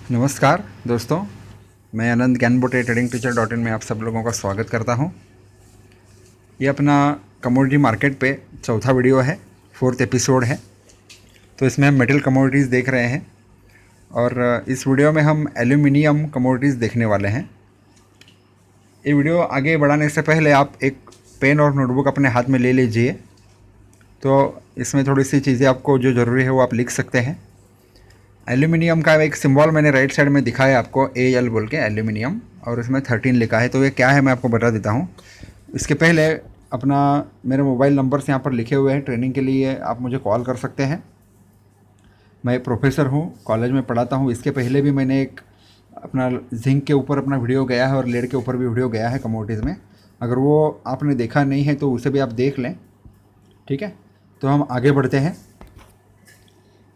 नमस्कार दोस्तों, मैं आनंद ज्ञानबोटे ट्रेडिंग टीचर डॉट इन में आप सब लोगों का स्वागत करता हूं। ये अपना कमोडिटी मार्केट पे चौथा वीडियो है, फोर्थ एपिसोड है। तो इसमें हम मेटल कमोडिटीज़ देख रहे हैं और इस वीडियो में हम एल्यूमिनियम कमोडिटीज़ देखने वाले हैं। ये वीडियो आगे बढ़ाने से पहले आप एक पेन और नोटबुक अपने हाथ में ले लीजिए। तो इसमें थोड़ी सी चीज़ें आपको जो ज़रूरी है वो आप लिख सकते हैं। एल्यूमिनियम का एक सिंबल मैंने राइट साइड में दिखाया आपको, AL बोल के एल्यूमिनियम, और इसमें 13 लिखा है। तो ये क्या है मैं आपको बता देता हूँ। इसके पहले अपना मेरे मोबाइल नंबर्स यहाँ पर लिखे हुए हैं, ट्रेनिंग के लिए आप मुझे कॉल कर सकते हैं। मैं प्रोफेसर हूँ, कॉलेज में पढ़ाता हूँ। इसके पहले भी मैंने एक अपना जिंक के ऊपर अपना वीडियो गया है और लेड के ऊपर भी वीडियो गया है कमोडिटीज़ में। अगर वो आपने देखा नहीं है तो उसे भी आप देख लें, ठीक है। तो हम आगे बढ़ते हैं।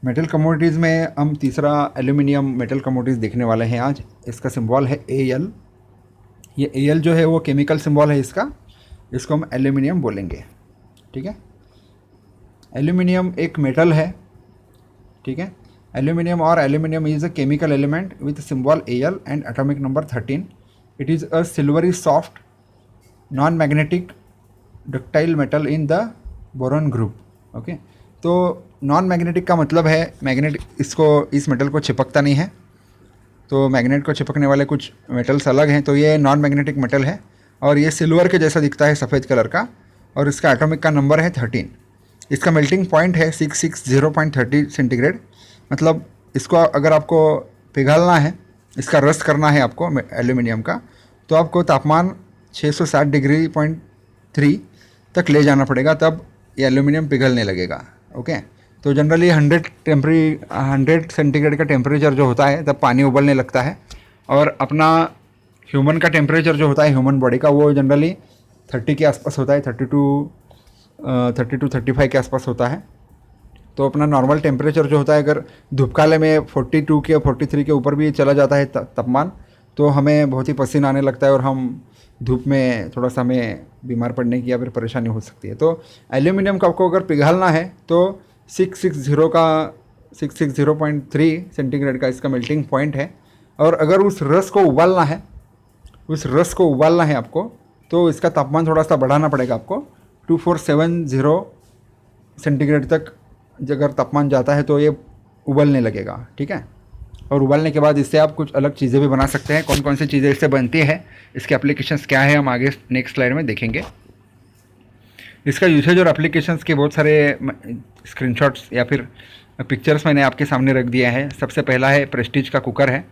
मेटल कमोडिटीज़ में हम तीसरा एल्यूमिनियम मेटल कमोडिटीज़ देखने वाले हैं आज। इसका सिंबल है AL। ये AL जो है वो केमिकल सिंबल है इसका, इसको हम एल्यूमिनियम बोलेंगे, ठीक है। एल्यूमिनियम एक मेटल है, ठीक है। एल्यूमिनियम और aluminium is a chemical element with symbol AL and atomic number 13। It is a silvery soft non magnetic ductile metal in the boron group, okay. तो नॉन मैग्नेटिक का मतलब है मैग्नेट इस मेटल को चिपकता नहीं है। तो मैग्नेट को चिपकने वाले कुछ मेटल्स अलग हैं। तो ये नॉन मैग्नेटिक मेटल है और ये सिल्वर के जैसा दिखता है, सफ़ेद कलर का, और इसका एटॉमिक का नंबर है 13। इसका मेल्टिंग पॉइंट है 660.30 सेंटीग्रेड। मतलब इसको अगर आपको पिघलना है, इसका रस करना है आपको एल्यूमिनियम का, तो आपको तापमान 660.3 तक ले जाना पड़ेगा, तब ये एल्यूमिनियम पिघलने लगेगा, ओके। तो जनरली 100 सेंटीग्रेड का टेम्परेचर जो होता है तब पानी उबलने लगता है। और अपना ह्यूमन का टेम्परेचर जो होता है ह्यूमन बॉडी का, वो जनरली 30 के आसपास होता है, 32-35 के आसपास होता है। तो अपना नॉर्मल टेम्परेचर जो होता है, अगर धूपकाले में 42 के 43 के ऊपर भी चला जाता है तापमान, तो हमें बहुत ही पसीना आने लगता है और हम धूप में थोड़ा सा हमें बीमार पड़ने की या फिर परेशानी हो सकती है। तो एल्यूमिनियम का आपको अगर पिघलना है तो 660.3 सेंटीग्रेड का इसका मेल्टिंग पॉइंट है। और अगर उस रस को उबालना है आपको, तो इसका तापमान थोड़ा सा बढ़ाना पड़ेगा आपको। 2470 सेंटीग्रेड तक अगर तापमान जाता है तो ये उबलने लगेगा, ठीक है। और उबालने के बाद इससे आप कुछ अलग चीज़ें भी बना सकते हैं। कौन कौन सी चीज़ें इससे बनती है, इसके एप्लीकेशंस क्या है, हम आगे नेक्स्ट स्लाइड में देखेंगे। इसका यूसेज और एप्लीकेशंस के बहुत सारे स्क्रीनशॉट्स या फिर पिक्चर्स मैंने आपके सामने रख दिया है। सबसे पहला है प्रेस्टीज का कुकर है।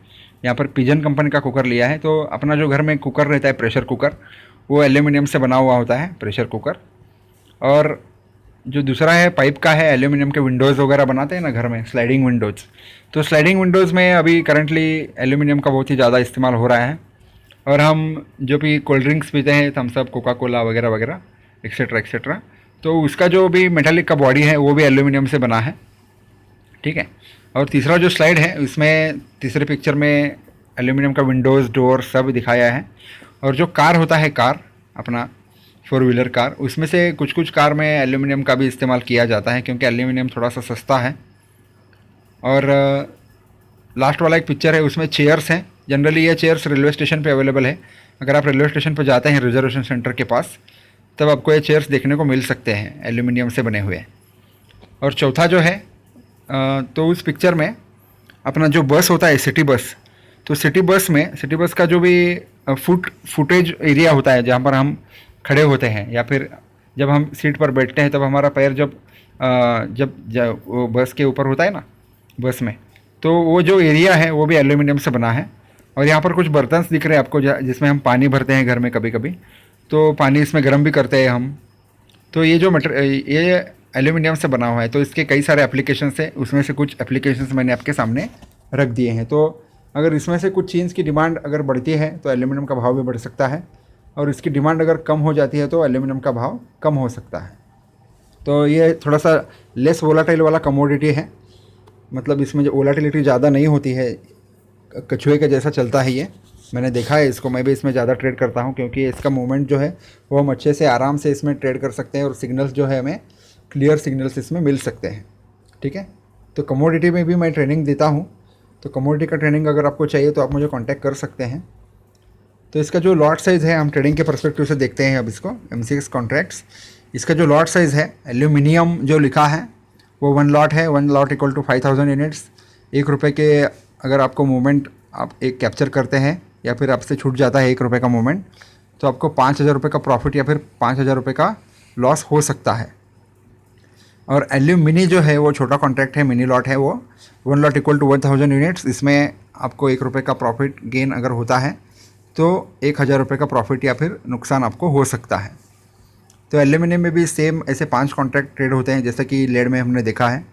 यहाँ पर पिजन कंपनी का कुकर लिया है। तो अपना जो घर में कुकर रहता है, प्रेशर कुकर, वो एल्यूमिनियम से बना हुआ होता है, प्रेशर कुकर। और जो दूसरा है पाइप का है, एल्यूमिनियम के विंडोज़ वगैरह बनाते हैं ना घर में, स्लाइडिंग विंडोज़। तो स्लाइडिंग विंडोज़ में अभी करंटली एल्यूमिनियम का बहुत ही ज़्यादा इस्तेमाल हो रहा है। और हम जो भी कोल्ड ड्रिंक्स पीते हैं, थम्स अप, कोका कोला वगैरह वगैरह एक्सेट्रा एक्सेट्रा, तो उसका जो भी मेटालिक का बॉडी है वो भी एल्यूमिनियम से बना है, ठीक है। और तीसरा जो स्लाइड है उसमें तीसरे पिक्चर में एल्यूमिनियम का विंडोज़, डोर सब दिखाया है। और जो कार होता है, कार अपना 4 व्हीलर कार, उसमें से कुछ कुछ कार में एल्यूमिनियम का भी इस्तेमाल किया जाता है क्योंकि एल्यूमिनियम थोड़ा सा सस्ता है। और लास्ट वाला एक पिक्चर है, उसमें चेयर्स हैं। जनरली ये चेयर्स रेलवे स्टेशन पे अवेलेबल है। अगर आप रेलवे स्टेशन पर जाते हैं रिजर्वेशन सेंटर के पास, तब आपको ये चेयर्स देखने को मिल सकते हैं एल्यूमिनियम से बने हुए। और चौथा जो है, तो उस पिक्चर में अपना जो बस होता है, सिटी बस, तो सिटी बस का जो भी फुटेज एरिया होता है जहाँ पर हम खड़े होते हैं या फिर जब हम सीट पर बैठते हैं, तब हमारा पैर जब वो बस के ऊपर होता है ना, बस में, तो वो जो एरिया है वो भी एल्यूमिनियम से बना है। और यहाँ पर कुछ बर्तन दिख रहे हैं आपको जिसमें हम पानी भरते हैं घर में कभी कभी, तो पानी इसमें गर्म भी करते हैं हम। तो ये जो ये एल्यूमिनियम से बना हुआ है। तो इसके कई सारे एप्लीकेशंस है, उसमें से कुछ एप्लीकेशंस मैंने आपके सामने रख दिए हैं। तो अगर इसमें से कुछ चीज़ की डिमांड अगर बढ़ती है तो एल्यूमिनियम का भाव भी बढ़ सकता है, और इसकी डिमांड अगर कम हो जाती है तो एल्यूमिनियम का भाव कम हो सकता है। तो ये थोड़ा सा लेस वोलाटाइल वाला कमोडिटी है, मतलब इसमें जो वोलाटिलिटी ज़्यादा नहीं होती है, कछुए के जैसा चलता है ये। मैंने देखा है इसको, मैं भी इसमें ज़्यादा ट्रेड करता हूँ क्योंकि इसका मूवमेंट जो है वो हम अच्छे से आराम से इसमें ट्रेड कर सकते हैं और सिग्नल्स जो है हमें क्लियर सिग्नल्स इसमें मिल सकते हैं, ठीक है। तो कमोडिटी में भी मैं ट्रेनिंग देता हूँ। तो कमोडिटी का ट्रेडिंग अगर आपको चाहिए तो आप मुझे कांटेक्ट कर सकते हैं। तो इसका जो लॉट साइज़ है हम ट्रेडिंग के पर्सपेक्टिव से देखते हैं अब इसको, MCX कॉन्ट्रैक्ट्स। इसका जो लॉट साइज़ है, एल्यूमिनियम जो लिखा है वो 1 लॉट है, 1 लॉट इक्वल टू 5000 यूनिट्स। ₹1 के अगर आपको मूवमेंट आप एक कैप्चर करते हैं या फिर आपसे छूट जाता है ₹1 का मूवमेंट, तो आपको ₹5000 का प्रॉफिट या फिर ₹5000 का लॉस हो सकता है। और एल्यूमिनी जो है वो छोटा कॉन्ट्रैक्ट है, मिनी लॉट है, वो 1 लॉट इक्वल टू 1000 यूनिट्स। इसमें आपको ₹1 का प्रॉफिट गेन अगर होता है तो ₹1000 का प्रॉफिट या फिर नुकसान आपको हो सकता है। तो एल्यूमिनियम में भी सेम ऐसे 5 कॉन्ट्रैक्ट ट्रेड होते हैं, जैसे कि लेड में हमने देखा है।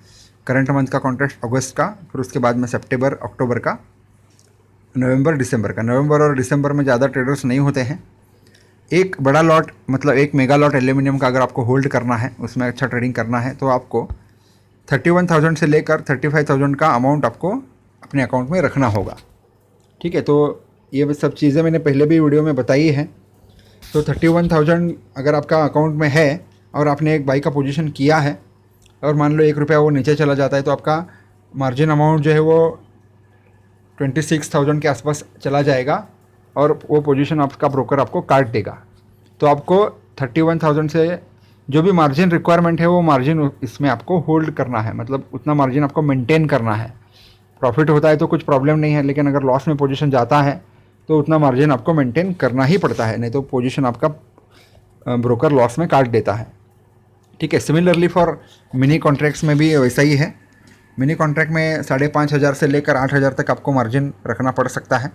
करंट मंथ का कॉन्ट्रैक्ट अगस्त का, फिर उसके बाद में सितंबर अक्टूबर का, नवंबर दिसंबर का। नवंबर और दिसंबर में ज़्यादा ट्रेडर्स नहीं होते हैं। एक बड़ा लॉट मतलब एक मेगा लॉट एल्यूमिनियम का अगर आपको होल्ड करना है, उसमें अच्छा ट्रेडिंग करना है, तो आपको 31,000 से लेकर 35,000 का अमाउंट आपको अपने अकाउंट में रखना होगा। ठीक है, तो ये सब चीज़ें मैंने पहले भी वीडियो में बताई है। तो 31,000 अगर आपका अकाउंट में है और आपने एक बाई का पोजीशन किया है और मान लो ₹1 वो नीचे चला जाता है, तो आपका मार्जिन अमाउंट जो है वो 26,000 के आसपास चला जाएगा और वो पोजीशन आपका ब्रोकर आपको काट देगा। तो आपको 31,000 से जो भी मार्जिन रिक्वायरमेंट है वो मार्जिन इसमें आपको होल्ड करना है, मतलब उतना मार्जिन आपको मेंटेन करना है। प्रॉफिट होता है तो कुछ प्रॉब्लम नहीं है, लेकिन अगर लॉस में पोजीशन जाता है तो उतना मार्जिन आपको मेंटेन करना ही पड़ता है, नहीं तो पोजीशन आपका ब्रोकर लॉस में काट देता है। ठीक है, सिमिलरली फॉर मिनी कॉन्ट्रैक्ट्स में भी वैसा ही है। मिनी कॉन्ट्रैक्ट में 5,500 से लेकर 8,000 तक आपको मार्जिन रखना पड़ सकता है।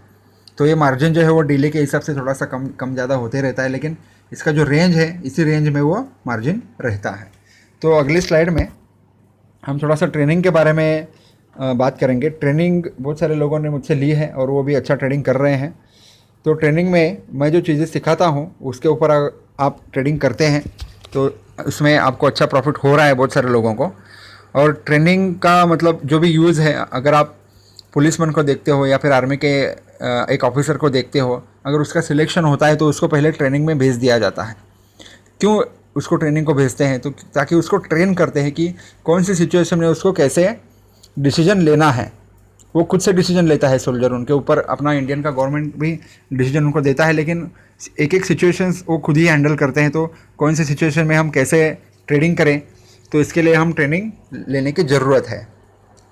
तो ये मार्जिन जो है वो डेली के हिसाब से थोड़ा सा कम ज़्यादा होते रहता है, लेकिन इसका जो रेंज है इसी रेंज में वो मार्जिन रहता है। तो अगली स्लाइड में हम थोड़ा सा ट्रेनिंग के बारे में बात करेंगे। ट्रेनिंग बहुत सारे लोगों ने मुझसे ली है और वो भी अच्छा ट्रेडिंग कर रहे हैं। तो ट्रेनिंग में मैं जो चीज़ें सिखाता हूँ उसके ऊपर आप ट्रेडिंग करते हैं तो उसमें आपको अच्छा प्रॉफिट हो रहा है बहुत सारे लोगों को। और ट्रेनिंग का मतलब जो भी यूज़ है, अगर आप पुलिसमैन को देखते हो या फिर आर्मी के एक ऑफिसर को देखते हो, अगर उसका सिलेक्शन होता है तो उसको पहले ट्रेनिंग में भेज दिया जाता है। क्यों उसको ट्रेनिंग को भेजते हैं? तो ताकि उसको ट्रेन करते हैं कि कौन सी सिचुएशन में उसको कैसे डिसीजन लेना है। वो खुद से डिसीजन लेता है सोल्जर, उनके ऊपर अपना इंडियन का गवर्नमेंट भी डिसीजन उनको देता है, लेकिन एक एक सिचुएशंस वो खुद ही हैंडल करते हैं। तो कौन सी सिचुएशन में हम कैसे ट्रेडिंग करें, तो इसके लिए हम ट्रेनिंग लेने की ज़रूरत है।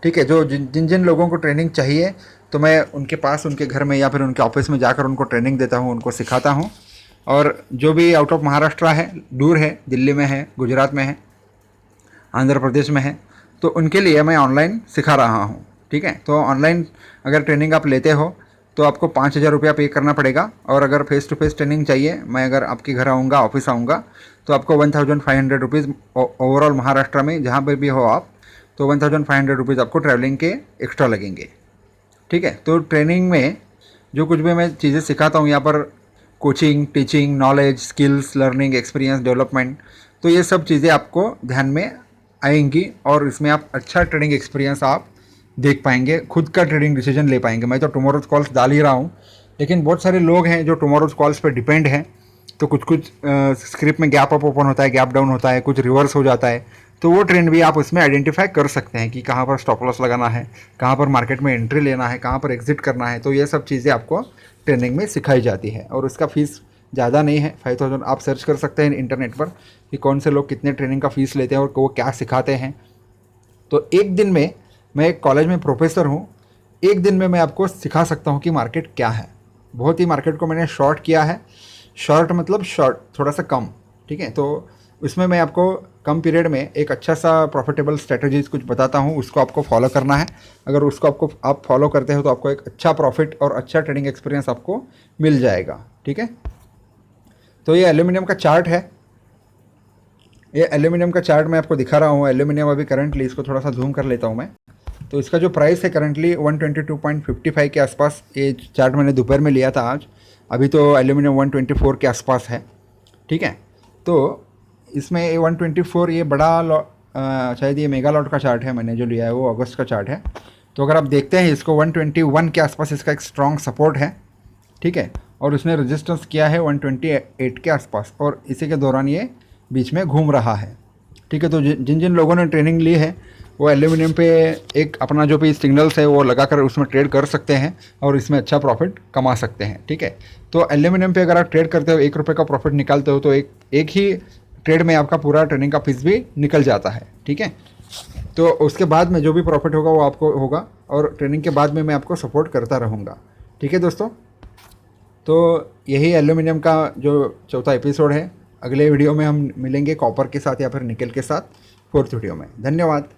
ठीक है, जो जिन जिन लोगों को ट्रेनिंग चाहिए तो मैं उनके पास, उनके घर में या फिर उनके ऑफिस में जाकर उनको ट्रेनिंग देता हूँ, उनको सिखाता हूँ। और जो भी आउट ऑफ महाराष्ट्र है, दूर है, दिल्ली में है, गुजरात में है, आंध्र प्रदेश में है, तो उनके लिए मैं ऑनलाइन सिखा रहा हूँ। ठीक है, तो ऑनलाइन अगर ट्रेनिंग आप लेते हो तो आपको 5,000 रुपया पे करना पड़ेगा। और अगर फेस टू फेस ट्रेनिंग चाहिए, मैं अगर आपके घर आऊँगा, ऑफिस आऊँगा, तो आपको 1,500 रुपीज़ ओवरऑल महाराष्ट्र में जहाँ पर भी हो आप, तो 1,500 रुपीज़ आपको ट्रैवलिंग के एक्स्ट्रा लगेंगे। ठीक है, तो ट्रेनिंग में जो कुछ भी मैं चीज़ें सिखाता हूँ यहाँ पर, coaching, teaching, knowledge, skills, learning, experience, development, तो ये सब चीज़ें आपको ध्यान में आएंगी और इसमें आप अच्छा ट्रेडिंग एक्सपीरियंस आप देख पाएंगे, खुद का ट्रेडिंग डिसीजन ले पाएंगे। मैं तो टुमारोज कॉल्स डाल ही रहा हूँ, लेकिन बहुत सारे लोग हैं जो टुमारोज कॉल्स पे डिपेंड हैं। तो कुछ स्क्रिप्ट में गैप अप ओपन होता है, गैप डाउन होता है, कुछ रिवर्स हो जाता है, तो वो ट्रेंड भी आप उसमें आइडेंटिफाई कर सकते हैं कि कहाँ पर स्टॉप लॉस लगाना है, कहाँ पर मार्केट में एंट्री लेना है, कहाँ पर एग्जिट करना है। तो ये सब चीज़ें आपको ट्रेनिंग में सिखाई जाती है और उसका फ़ीस ज़्यादा नहीं है, 5,000। आप सर्च कर सकते हैं इंटरनेट पर कि कौन से लोग कितने ट्रेनिंग का फ़ीस लेते हैं और वो क्या सिखाते हैं। तो एक दिन में, मैं एक कॉलेज में प्रोफेसर हूँ, एक दिन में मैं आपको सिखा सकता हूँ कि मार्केट क्या है। बहुत ही मार्केट को मैंने शॉर्ट किया है, शॉर्ट मतलब शॉर्ट थोड़ा सा कम। ठीक है, तो उसमें मैं आपको कम पीरियड में एक अच्छा सा प्रॉफिटेबल स्ट्रेटजीज कुछ बताता हूँ, उसको आपको फॉलो करना है। अगर उसको आप फॉलो करते हो तो आपको एक अच्छा प्रॉफिट और अच्छा ट्रेडिंग एक्सपीरियंस आपको मिल जाएगा। ठीक है, तो ये एल्यूमिनियम का चार्ट है, ये एल्यूमिनियम का चार्ट मैं आपको दिखा रहा हूँ। एल्यूमिनियम अभी करंटली, इसको थोड़ा सा जूम कर लेता हूँ मैं, तो इसका जो प्राइस है करंटली 122.55 के आसपास। ये चार्ट मैंने दोपहर में लिया था आज, अभी तो एल्यूमिनियम 124 के आसपास है। ठीक है, तो इसमें 124 ये बड़ा शायद ये मेगा लॉट का चार्ट है, मैंने जो लिया है वो अगस्त का चार्ट है। तो अगर आप देखते हैं इसको 121 के आसपास इसका एक स्ट्रॉन्ग सपोर्ट है। ठीक है, और उसने रेजिस्टेंस किया है 128 के आसपास और इसी के दौरान ये बीच में घूम रहा है। ठीक है, तो जिन जिन लोगों ने ट्रेनिंग ली है वो एल्यूमिनियम पे एक अपना जो भी सिग्नल्स है वो लगाकर उसमें ट्रेड कर सकते हैं और इसमें अच्छा प्रॉफिट कमा सकते हैं, ठीक है। तो एल्यूमिनियम पे अगर आप ट्रेड करते हो, 1 रुपये का प्रॉफिट निकालते हो, तो एक ही ट्रेड में आपका पूरा ट्रेडिंग का फीस भी निकल जाता है, ठीक है। तो उसके बाद में जो भी प्रॉफिट होगा वो आपको होगा, और ट्रेनिंग के बाद में मैं आपको सपोर्ट करता रहूँगा, ठीक है दोस्तों। तो यही एल्यूमिनियम का जो चौथा एपिसोड है। अगले वीडियो में हम मिलेंगे कॉपर के साथ या फिर निकल के साथ, 4th वीडियो में। धन्यवाद।